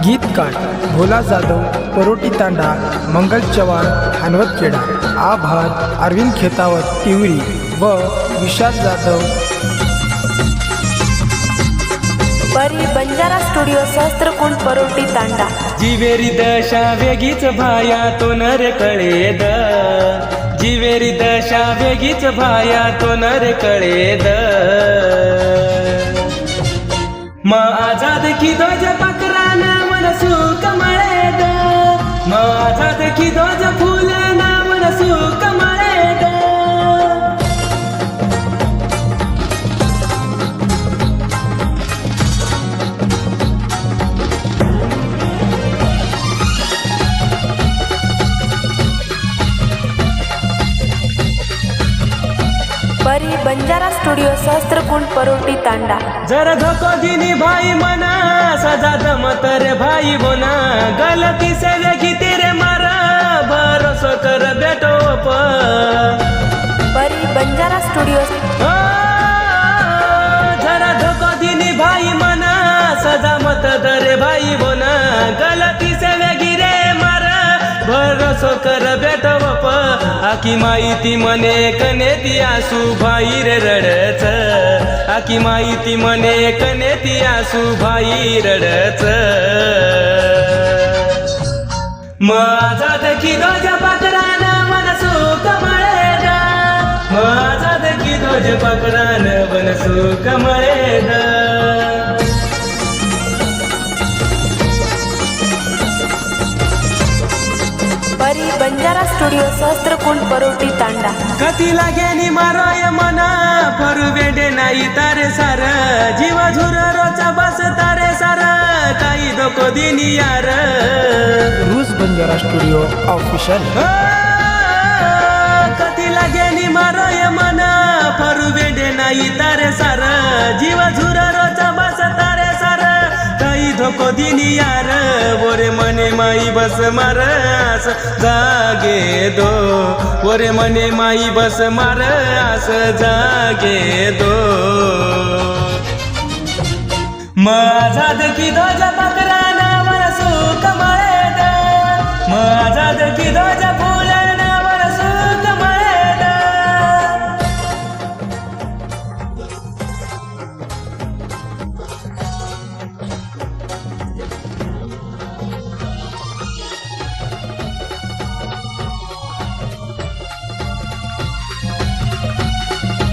गीतकार भोला जाधव, परोटी तांडा, मंगल चव्हाण, हनवतखेडा. आभार अरविंद खेतावत तिवरी व विशाल जाधव. परी बंजारा स्टुडिओ सहस्त्रकुंड परोटी तांडा. जीवेरी दशा वेगीच भाया तो नर कळेद, जीवेरी दशा वेगीच भाया तो नर कळेद. मा आजाद की ध्वज पकरान मन सुख मळेद, मा आजाद की ध्वज फुलन मन सुख मळेद. परी बंजारा स्टुडिओ सहस्त्रकुंड परोटी तांडा. जरा धोको दिनी भाई मना सजा दमत रे भाई बोना, गलती से देखी तेरे मारा भरोसा कर बेटो प. परी बंजारा स्टुडिओ. जरा धोको दिनी भाई मना सजा मत दरे भाई बोना, गलती से वेगी रे मारा भरोसा कर बेटो प. आकी माहिती मने कने ती आसू भाई रे रडच, आकी माहिती मने कने ती आसू भाई रडच. माझा देखी ध्वज पकडान मन सुख मळेद, माझा देखी ध्वज पकडान मन सुख मळेद. परी बंजारा स्टुडिओ सहस्त्रकुंड परोटी तांडा. कती लागेनी मारोय मना फरू वेडे नाही तारे सार, जीवा झुर रोचा बस तारे सार काही धोको दिनी यार. रूस बंजारा स्टुडिओ ऑफिशियल. कती लागेनी मारोय मना फरू वेडे नाही तारे सार, जीवा झुर रोचा बस तारे सार काही धोको दिनी यार. बोरे मने माई बस मार आस जागे दो, बोरे मने माई बस मार आस जागे दो. माझा देखी ध्वज पकरान मन सुख मळेद, माझा देखी ध्वज फुलन मन सुख मळेद.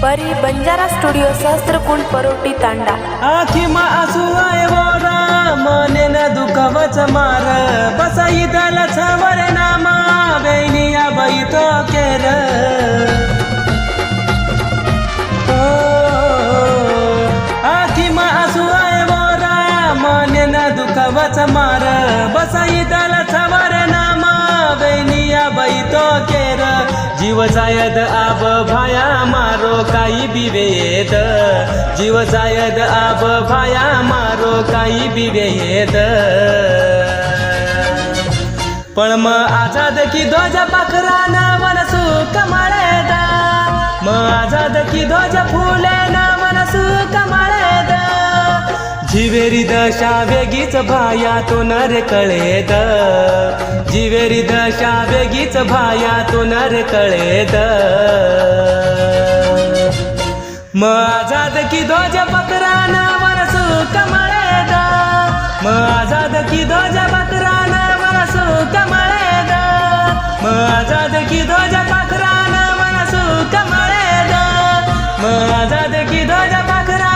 परी बंजारा स्टुडिओ सहस्त्रकुंड परोटी तांडा. आखी मा आसू आहे वोरा मने न दुखवच मार, बसाई दल छवर नामा बेनिया बाई तो केर. आखी मा आसू आहे वोरा मने न दुखवच मार, बसाई दल छवर नामा बेनिया बाई तो केर. जीव जायद आब भाया मारो काही बिवेद, जीव जायद आब भाया मारो काही बिवेद. पण म आझाद की ध्वज पकरान मन सुख मळेद, म आझाद की ध्वज फुलेन मन सुख मळेद. जीवेरी दशा वेगीच भाया तो नर कळेद, जीवेरी दशा वेगीच भाया तो नर कळेद. माझाद की ध्वज पकरान मन सुख मळेद, माझाद की ध्वज पकरान मन सुख मळेद, माझाद की ध्वज पकरान मन सुख मळेद, माझाद की ध्वज पकरान